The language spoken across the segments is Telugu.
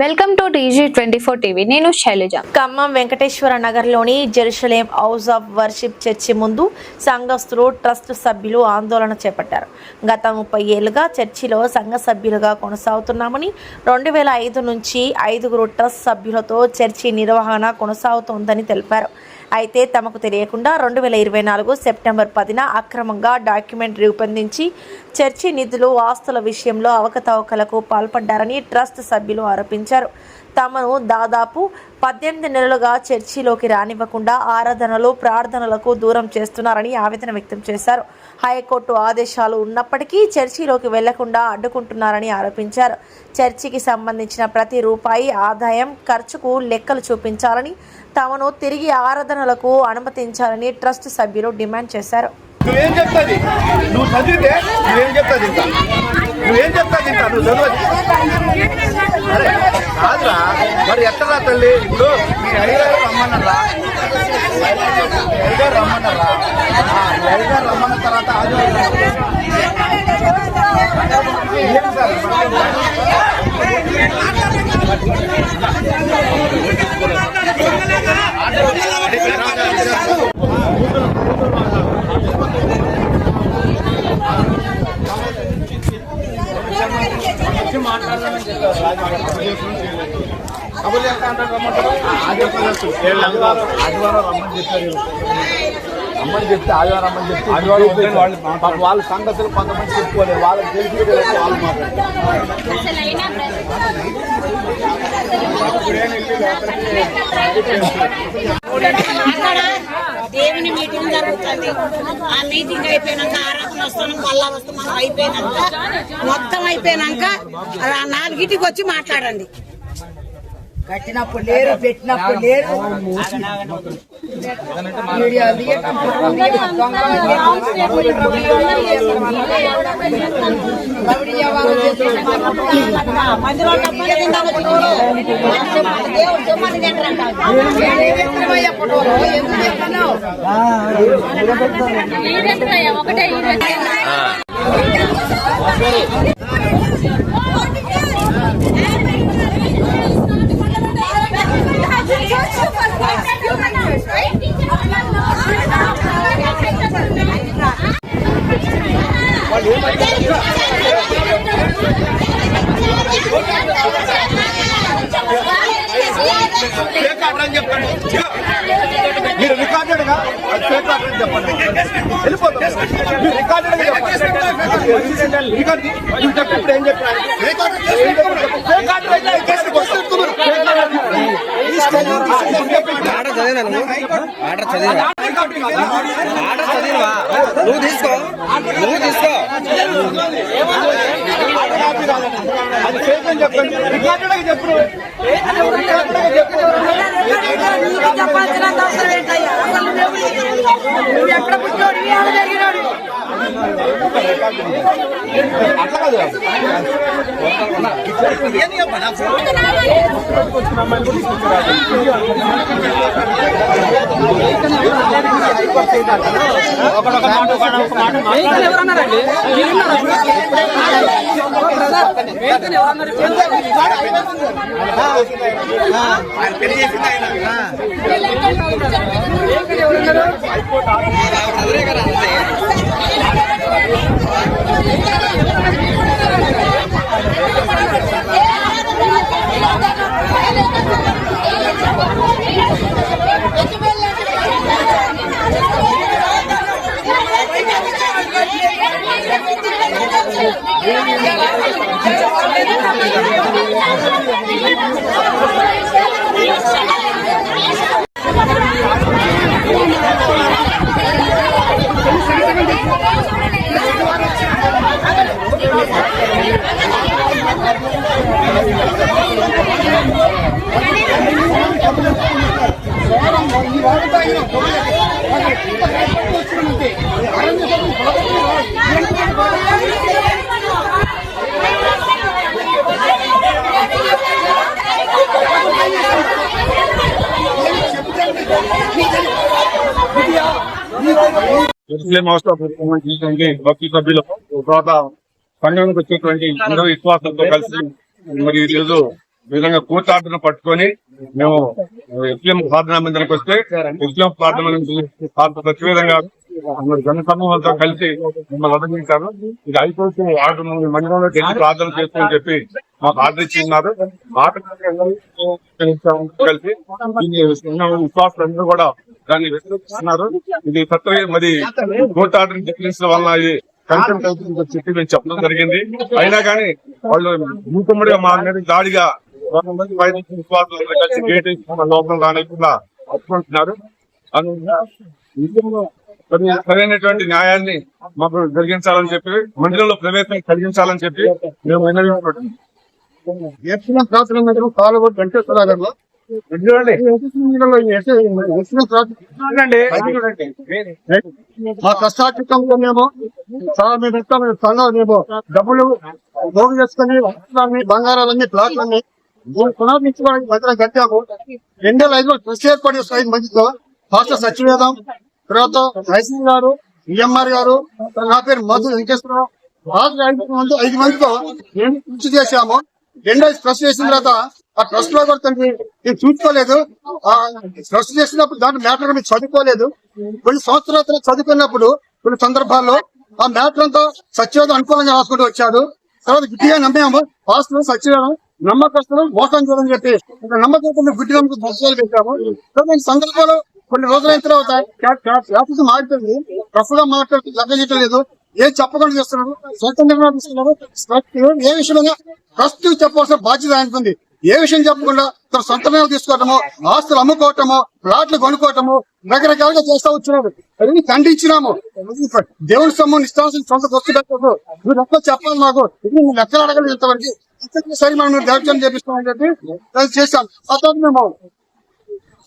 Welcome to TG24 TV. నేను శైలజ. ఖమ్మం వెంకటేశ్వర నగర్లోని Jerusalem house of worship church ముందు సంఘస్థులు ట్రస్ట్ సభ్యులు ఆందోళన చేపట్టారు. గత 30 ఏళ్లుగా చర్చిలో సంఘ సభ్యులుగా కొనసాగుతున్నామని, 2005 నుంచి 5 ట్రస్ట్ సభ్యులతో చర్చి నిర్వహణ కొనసాగుతోందని తెలిపారు. అయితే తమకు తెలియకుండా 2024 సెప్టెంబర్ 10న అక్రమంగా డాక్యుమెంట్ రూపొందించి చర్చి నిధులు, ఆస్తుల విషయంలో అవకతవకలకు పాల్పడ్డారని ట్రస్ట్ సభ్యులు ఆరోపించారు. తమను దాదాపు 18 నెలలుగా చర్చిలోకి రానివ్వకుండా ఆరాధనలు, ప్రార్థనలకు దూరం చేస్తున్నారని ఆవేదన వ్యక్తం చేశారు. హైకోర్టు ఆదేశాలు ఉన్నప్పటికీ చర్చిలోకి వెళ్లకుండా అడ్డుకుంటున్నారని ఆరోపించారు. చర్చికి సంబంధించిన ప్రతి రూపాయి ఆదాయం, ఖర్చుకు లెక్కలు చూపించాలని, తమను తిరిగి ఆరాధనలకు అనుమతించాలని ట్రస్ట్ సభ్యులు డిమాండ్ చేశారు. నువ్వేం చెప్తాది? నువ్వు చదివితే నువ్వేం చెప్తాది? ఇంకా నువ్వేం చెప్తాది? ఇంకా నువ్వు చదవదు. అరే కాదురా, మరి ఎట్టరా తల్లి? ఇప్పుడు మీ అయ్యగారు రమ్మన్నారా? అయ్యగారు రమ్మన్నారా? అయ్యగారు రమ్మన్న తర్వాత మాట్లాడదామని చెప్పారు. ఆదివారం రమ్మని చెప్పారు. రమ్మని చెప్తే ఆదివారం రమ్మని చెప్తే ఆదివారం వాళ్ళ సంగతులు కొంతమంది చెప్పుకోలేదు. వాళ్ళకి తెలిసి వాళ్ళు దేవుని మీటింగ్ జరుగుతుంది. ఆ మీటింగ్ అయిపోయినాక ఆరాధన వస్తున్నాం, మళ్ళా వస్తున్నాం. అయిపోయినాక మొత్తం అయిపోయినాక 4ంటికి వచ్చి మాట్లాడండి. కట్టినప్పుడు లేరు, పెట్టినప్పుడు లేరు. మీరు రికార్డెడ్గా ఫేక్ ఆర్డర్ అని చెప్పండి. వెళ్ళిపోతాం. మీరు రికార్డెడ్గా చెప్పండి. రికార్డు చెప్పినప్పుడు ఏం చెప్పారు? ఫేక్ ఆర్డర్ అయితే కేసుకు వస్తుంది. నువ్వు తీసుకో అది ఫేక్ అని చెప్పండి. రికార్డెడ్గా చెప్పు. చెప్పాల్సినంత అవసరం ఏంటయ్యా? అసలు నువ్వు ఎక్కడ పుట్టినోడు, ఎలా జరిగినాడు? అట్లా కాదు. ముస్లిం హౌస్ ఆఫ్ భక్తి సభ్యులకు తర్వాత సంఘానికి వచ్చేటువంటి అందరూ విశ్వాసంతో కలిసి మరి ఈరోజు ఈ విధంగా కోర్టు ఆర్డర్ను పట్టుకొని మేము ఎస్ఎం ప్రార్థనా మందిరానికి వస్తే ఎస్ఎం ప్రార్థన ప్రతి విధంగా జన సమూహంతో కలిసి మిమ్మల్ని అభినందించారు. ఇది అయిపోతే ఆర్డర్ మందిరంలోకి వెళ్ళి ప్రార్థన చేస్తామని చెప్పి మాకు ఆర్డర్ ఇచ్చిన్నారు. కలిసి విశ్వాసులందరూ కూడా దాన్ని వ్యతిరేకిస్తున్నారు. ఇది తత్వ మరి కోర్టు ఆర్డర్ వ్యతిరేకించడం వలన ఇది కంటెంప్ట్ అవుతుందని చెప్పి మేము చెప్పడం జరిగింది. అయినా కానీ వాళ్ళు మూకుమ్మడిగా మా మీద దాడిగా 100 మంది విశ్వాసులు కలిసి గేట్ లోపల రానికుండా అప్పుకుంటున్నారు. సరైనటువంటి న్యాయాన్ని మాకు జరిగించాలని చెప్పి మందిరంలో ప్రవేశం కలిగించాలని చెప్పి మేము విన్నవించుకుంటున్నాం. పాల్గొని వెంకటేశ్వర గారు మా కష్టాచితంలోనేమో మేము డబ్బులు పోగు చేసుకుని బంగారాలన్నీ ప్లాట్లన్నీ పునర్మించుకోవడానికి భద్రం కట్టాము. 2005లో ట్రస్ట్ ఏర్పాటు చేస్తాయి మంచితో పాస్టర్ సత్యవేదం, తర్వాత ఐసీ గారు, ఈఎంఆర్ గారు, నా పేరు మధు వెంకటేశ్వరరావు, 5 మందితో మేము కృషి చేశాము. 2005 ట్రస్ట్ చేసిన తర్వాత ఆ ట్రస్ట్ లో కూడా నేను చూసుకోలేదు. ఆ ట్రస్ట్ చేసినప్పుడు దాంట్లో మ్యాటర్ మీరు చదువుకోలేదు. కొన్ని సంవత్సరాల చదువుకున్నప్పుడు కొన్ని సందర్భాల్లో ఆ మ్యాటర్ అంతా సత్యవేదం అనుకూలంగా రాసుకుంటూ వచ్చాడు. తర్వాత గుడ్డిగా నమ్మాము. పాస్టర్ సత్యవేదం నమ్మకస్తులు మోసం చేయడం చెప్పి నమ్మకం గుడ్డి నమ్మకం దర్శనాలు పెట్టాము. సందర్భాలు కొన్ని రోజులైన తర్వాత మారుతుంది, రఫ్ గా మాట్లాడుతూ లెక్క లేదు, ఏం చెప్పకుండా చేస్తున్నారు, స్వతంత్రంగా తీసుకున్నారు. ఏ విషయమైనా ట్రస్ట్ చెప్పవలసిన బాధ్యత ఆయనకుంది. ఏ విషయం చెప్పకుండా తన సొంత నిర్ణయాలు తీసుకోవటము, ఆస్తులు అమ్ముకోవటము, ప్లాట్లు కొనుక్కోవటము రకరకాలుగా చేస్తా వచ్చినారు. అవన్నీ ఖండించినాము. దేవుని సొమ్ము నిష్ఠాంశం సొంత ఖర్చు పెట్టదు, మీరు లెక్క చెప్పాలి మాకు, ఇది లెక్కలు అడగలేదు ఇంతవరకు. సరే మనం దేవచనం చేపిస్తామని చెప్పి చేశాం.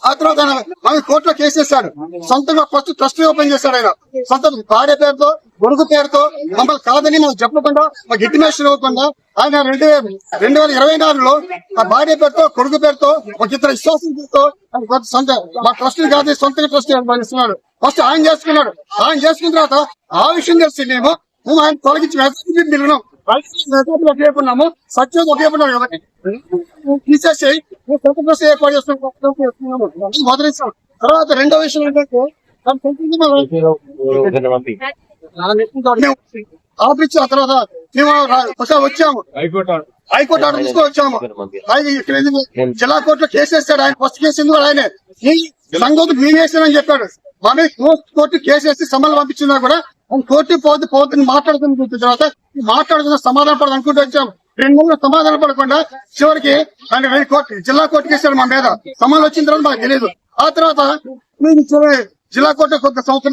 ఆ తర్వాత ఆయన కోర్టులో కేసు చేశాడు. సొంతంగా ఫస్ట్ ట్రస్ట్ ఓపెన్ చేశాడు. ఆయన సొంత భార్య పేరుతో, గొడుగు పేరుతో మమ్మల్ని కాదని మనం చెప్పకుండా, మాకు ఇంటిమేషన్ ఇవ్వకుండా ఆయన 2024లో ఆ భార్య పేరుతో, కొడుకు పేరుతో, ఒక ఇద్దరు విశ్వాసం పేరుతో సొంత మా ట్రస్ట్ కాదు సొంతంగా ట్రస్ట్ ఏర్పడిస్తున్నాడు. ఫస్ట్ ఆయన చేసుకున్నాడు. ఆయన చేసుకున్న తర్వాత ఆ విషయం తెలిసి మేము ఆయన తొలగించి నిలిగినాం. ఉపయోగపడినాము, సత్యం ఉపయోగపడినాము కాబట్టి తీసేసి ఏర్పాటు చేస్తున్నాము, మొదలైస్తాం. తర్వాత రెండో విషయం ఏంటంటే ఆపించిన తర్వాత మేము వచ్చాము, హైకోర్టు ఆర్డర్ తీసుకొచ్చాము. జిల్లా కోర్టులో కేసు వేస్తాడు ఆయన. ఫస్ట్ కేసు ఎందుకు ఆయనే ఈ సంగతి మేము వేసానని చెప్పాడు. మా మీద కోర్టు కేసు వేసి సమన్లు పంపించినా కూడా కోర్టు పోతుంది మాట్లాడుతున్న తర్వాత మాట్లాడుతున్న సమాధాన పడదు అనుకుంటూ వచ్చాము. 2 నెలలు సమాధాన పడకుండా చివరికి ఆయన జిల్లా కోర్టుకి వేసాడు మా మీద. సమన్లు వచ్చిన తర్వాత మాకు తెలియదు. ఆ తర్వాత జిల్లా కోర్టు కొంత సంవత్సరం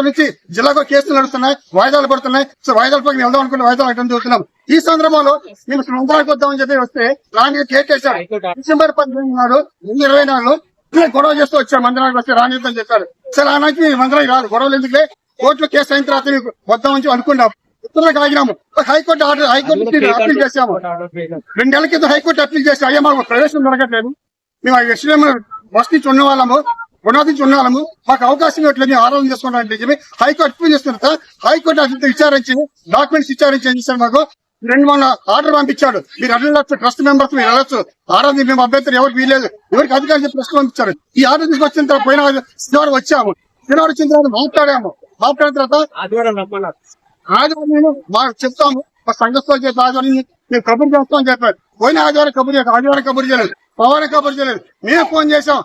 నుంచి జిల్లా కోర్టు కేసులు నడుస్తున్నాయి, వాయిదాలు పడుతున్నాయి. సో వాయిదాల పక్కన వెళ్దాం అనుకుంటే వాయిదాలు అటెండ్ చూస్తున్నాం. ఈ సందర్భంలో మేము మంత్రానికి వద్దామని చెప్పి వస్తే రాణి కేకేశారు. డిసెంబర్ 2024లో గొడవ చేస్తూ వచ్చారు. మందిరానికి వస్తే రానిద్దని చెప్పారు. సరే ఆనాకి మందిరానికి రాదు, గొడవలు ఎందుకులే, కోర్టులో కేసు అయిన తర్వాత వద్దామని అనుకున్నాం. ఉత్తరాలకు ఆగినాము. హైకోర్టు అప్పీల్ చేశాము. 2 నెలల క్రితం హైకోర్టు అప్పీల్ చేసి అయ్యా మాకు ప్రవేశం దొరకట్లేదు, మేము బస్ నుంచి ఉన్న వాళ్ళము, పునాది నుంచి ఉన్న వాళ్ళము, మాకు అవకాశం ఇవ్వట్లేదు, మేము ఆరోగ్యం చేసుకుంటామని చెప్పి హైకోర్టు అప్పీల్ చేస్తున్న హైకోర్టు విచారించి డాక్యుమెంట్స్ విచారించి ఏం చేశారు, మాకు 2 ఆర్డర్ పంపించాడు. మీరు అడ్డు ట్రస్ట్ మెంబర్స్ మీరు వెళ్ళొచ్చు, ఆరోగ్యం మేము అభ్యంతరం ఎవరికి వీలేదు, ఎవరికి అధికారులు చెప్పి ప్రశ్న పంపించారు. ఈ ఆర్డర్ తీసుకొచ్చిన తర్వాత పోయిన శనివారం వచ్చాము. శనివారం వచ్చిన తర్వాత మాట్లాడిన తర్వాత ఆదివారం నేను మాకు చెప్తాము, మా సంఘస్థ ఆదివారం మేము కబురు చేస్తామని చెప్పారు. పోయిన ఆదివారం కబురు చేయలేదు, పవన్ కబురు చేయలేదు. మేము ఫోన్ చేసాం,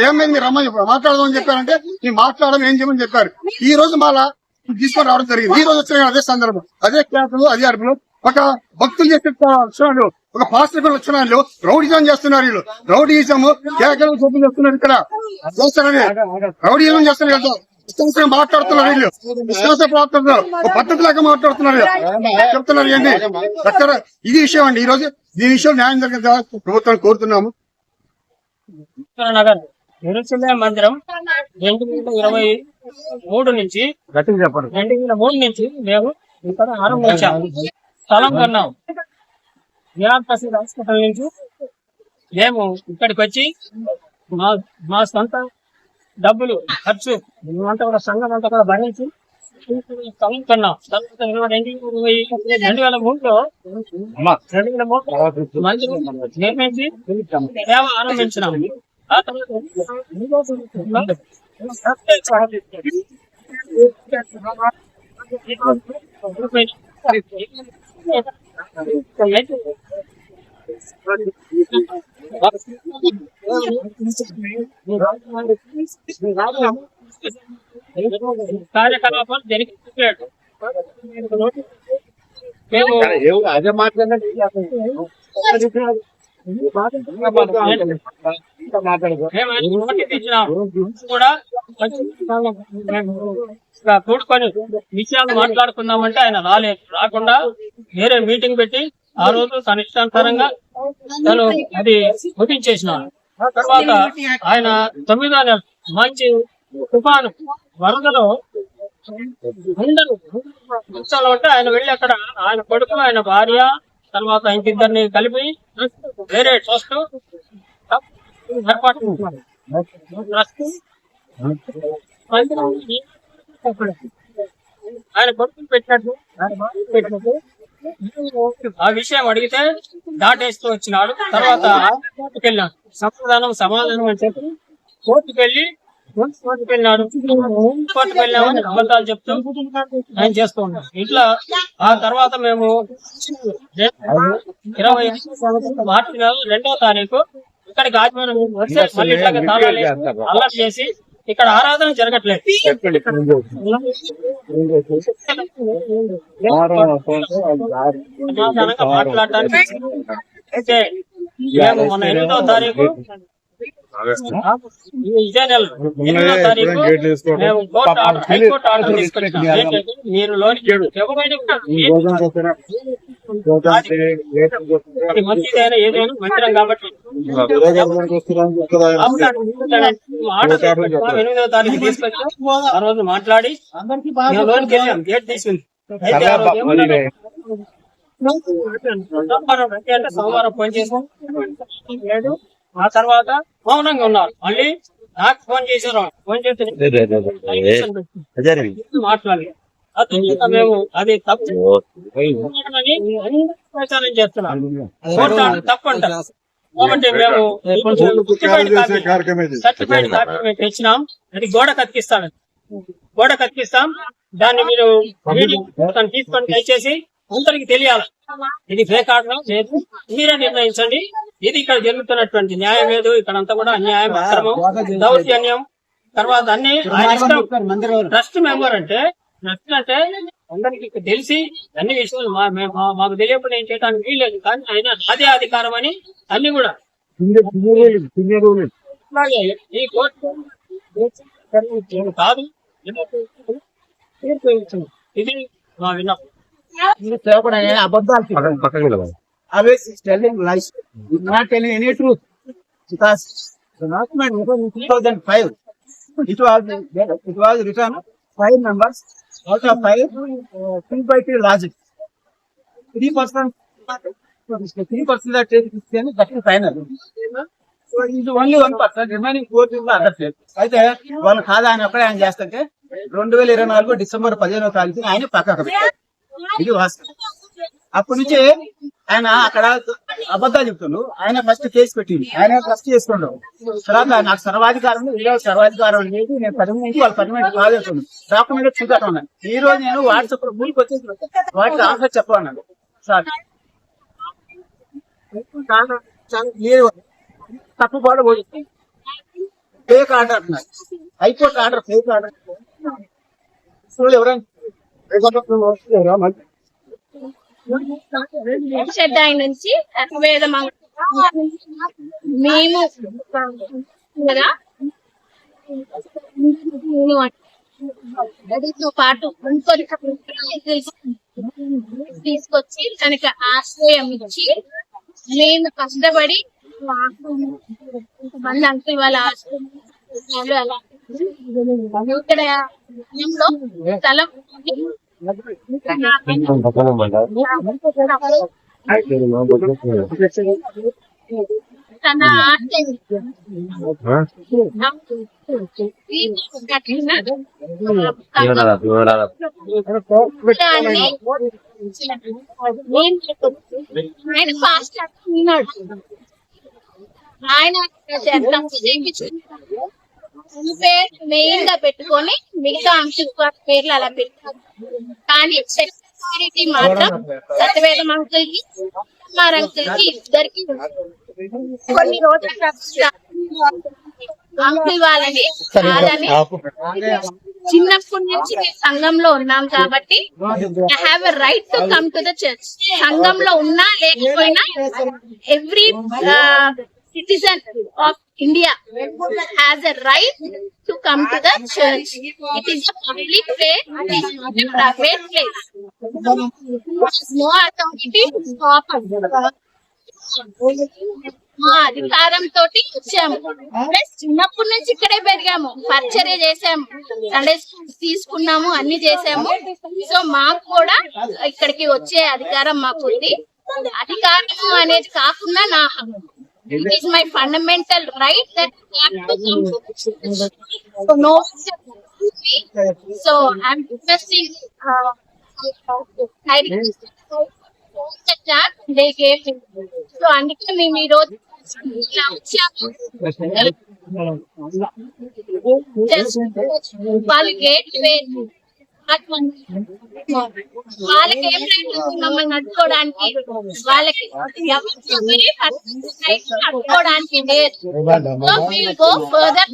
ఏమైంది మీరు రమ్మని మాట్లాడదామని చెప్పారంటే మేము మాట్లాడడం ఏం చేయమని చెప్పారు. ఈ రోజు మళ్ళా తీసుకొని రావడం జరిగింది. ఈ రోజు వచ్చిన అదే సందర్భం, అదే క్లాసులు, అదే అడుపులు. ఒక భక్తులు చేసే లక్షణాలు, ఒక పాస్టర్ లక్షణాలు రౌడీజం చేస్తున్నారు. వీళ్ళు రౌడీజము కేకలు చోట్లు చేస్తున్నారు. ఇక్కడ చేస్తారని రౌడీజం చేస్తున్నారు కదా, విశ్వాసం మాట్లాడుతున్నారు. వీళ్ళు విశ్వాసం మాట్లాడుతున్నారు, ఒక పద్ధతి లాగా మాట్లాడుతున్నారు, చెప్తున్నారు. ఏంటి అక్కడ ఇది విషయం అండి. ఈ రోజు ఈ విషయం న్యాయం జరిగిన ప్రభుత్వాన్ని కోరుతున్నాము. నగర్ జెరూసలేం మందిరం 2023 నుంచి 2003 నుంచి మేము ఇక్కడ ఆరంభించాము. స్థలం కొన్నాం. ప్రసిద్ధ హాస్పిటల్ నుంచి మేము ఇక్కడికి వచ్చి మా సొంత డబ్బులు ఖర్చు మేమంతా కూడా సంఘం అంతా కూడా భరించి స్థలం కొన్నాం. తర్వాత 2003లో మంచి నిర్మించి సేవ ఆరంభించినాం. ఆ తర్వాత కార్యకలాపాలు జరిగించలేదు. మేము అదే మాట్లాడండి. కూడా కూడుకొని విషయాలు మాట్లాడుకుందామంటే ఆయన రాకుండా వేరే మీటింగ్ పెట్టి ఆ రోజు తన ఇష్టానుసారంగా తను అది ముగించేసినాడు. ఆ తర్వాత ఆయన 9వ నెల మంచి తుఫాను వరదలో అందరూ ఉంటే ఆయన వెళ్ళి అక్కడ ఆయన కొడుకు, ఆయన భార్య, తర్వాత ఇంకిద్దరిని కలిపి వేరే ట్రస్ట్ ఏర్పాటు ఆయన కొడుకుని పెట్టినట్టు ఆ విషయం అడిగితే దాటేస్తూ వచ్చినాడు. తర్వాత కోర్టుకు వెళ్ళాడు. సమాధానం అని చెప్పి కోర్టుకు వెళ్ళినాడు. కోర్టుకు వెళ్ళామని అబద్ధాలు చెప్తూ ఆయన చేస్తూ ఉన్నాడు. ఇట్లా ఆ తర్వాత మేము 25 మార్చి నెల 2వ తారీఖు ఇక్కడికి ఆత్మీయం వస్తే మళ్ళీ ఇట్లాగే తాళాలు అల్లరి చేసి ఇక్కడ ఆరాధన జరగట్లేదు. మాట్లాడటానికి అయితే మేము మొన్న 8వ తారీఖు ఇదే నెల 8వ తారీఖు మేము హైకోర్టు ఆర్డర్ తీసుకొచ్చాం. ఏంటంటే మీరు లోనికి ఎవరైనా మంచిదైనా ఏదైనా మంచిరం కాబట్టి 8వ తారీఖు తీసుకొచ్చాం. ఆ రోజు మాట్లాడి లోనికి వెళ్ళాం. గేట్ తీసుకుంది. అయితే సోమవారం ఫోన్ చేసాం. ఆ తర్వాత మౌనంగా ఉన్నారు. మళ్ళీ నాకు ఫోన్ చేశారు. ఫోన్ చేసి మాట్లాడి మేము అది తప్పు ప్రచారం చేస్తున్నాం. తప్పు అంటారు కాబట్టి మేము సర్టిఫైడ్ డాక్యుమెంట్ ఇచ్చినాం. అది గోడ కతికిస్తాం. దాన్ని మీరు తీసుకొని దయచేసి అందరికి తెలియాలి. ఇది ఫేక్ ఆర్డర్ లేదు, మీరే నిర్ణయించండి. ఇది ఇక్కడ జరుగుతున్నటువంటి న్యాయం లేదు. ఇక్కడ అంతా కూడా అన్యాయం, అక్రమం, దౌర్జన్యం. తర్వాత అన్ని ట్రస్ట్ మెంబర్ అంటే అందరికి తెలిసి అన్ని విషయాలు మాకు తెలియకుండా ఏం చేయడానికి వీల్లేదు. కానీ ఆయన అదే అధికారం అని అన్ని కూడా ఈ కోర్టు కాదు. ఇది మా విన్నపం. అబద్ధాలు always is telling lies, not telling any truth, because the document was in 2005. It was written 5 members out of 5, 3/3 logic. 3% that is Christian, that is final. So it is only 1%, remaining 4 is the other state. అయితే వాళ్ళు కాదా ఆయన ఒక్కడే ఆయన చేస్తుంటే 2024 డిసెంబర్ 15వ తారీఖు ఆయన పక్కకు పెట్టారు. ఇది వాస్తవం. అప్పటి నుంచి ఆయన అక్కడ అబద్ధాలు చెప్తుండు. ఆయన ఫస్ట్ కేసు పెట్టింది, ఆయన ట్రస్ట్ చేసుకుండు. తర్వాత నాకు సర్వాధికారం లేదు, నేను పర్మనెంట్ వాళ్ళు పర్మనెంట్ కాదు డాక్యుమెంట్ చూపెట్ట ఉన్నాను. ఈ రోజు నేను వాట్సాప్ లో మూలికి వచ్చేసి వాటికి ఆన్సర్ చెప్పన్నాను. సార్ తప్పు పోతుంది. ఫేక్ ఆర్డర్ అంటున్నారు. High court order fake order. ఎవరైనా నుంచి మేము తో పాటు తీసుకొచ్చి తనకి ఆశ్రయం ఇచ్చి మేము కష్టపడి కొంతమంది అంకుల్ వాళ్ళ ఆశ్రయం అలా ఇక్కడ స్థలం తన ఆస్తి ఆయన ఫాస్ట్ ఆయన మెయిన్ గా పెట్టుకొని మిగతా అంశం పేర్లు అలా పెట్టారు. కానీ సెక్యూరిటీ మాత్రం సత్యవేదం అంకుల్ కి కుమార్ అంకుల్ కి ఇద్దరికి కొన్ని రోజుల అంకుల్ వాళ్ళని చిన్నప్పటి నుంచి మేము సంఘంలో ఉన్నాం కాబట్టి I have a right to come to the church. సంఘంలో ఉన్నా లేకపోయినా every citizen of India has a right to come to the church. It is a public place, it is not a private place. There is no authority to stop us. మా అధికారంతో వచ్చాము. ప్లస్ చిన్నప్పటి నుంచి ఇక్కడే పెరిగాము, పరిచర్య చేసాము, సండే స్కూల్స్ తీసుకున్నాము, అన్ని చేసాము. సో మాకు కూడా ఇక్కడికి వచ్చే అధికారం మాకు ఉంది. అధికారం అనేది కాకుండా నా హక్కు. It is my fundamental right that I have to come to the church. So no one can refuse me. So I'm requesting, I requested the church, they gave me. So అందుకే మేము ఈ రోజు ఇలా వచ్చాము. వాళ్ళు గేట్ వేసి వాళ్ళకి ఏం రైట్ ఉంది మమ్మల్ని అడ్డుకోవడానికి? వాళ్ళకి ఎవరి అడ్డుకోవడానికి లేదు. So we'll go further.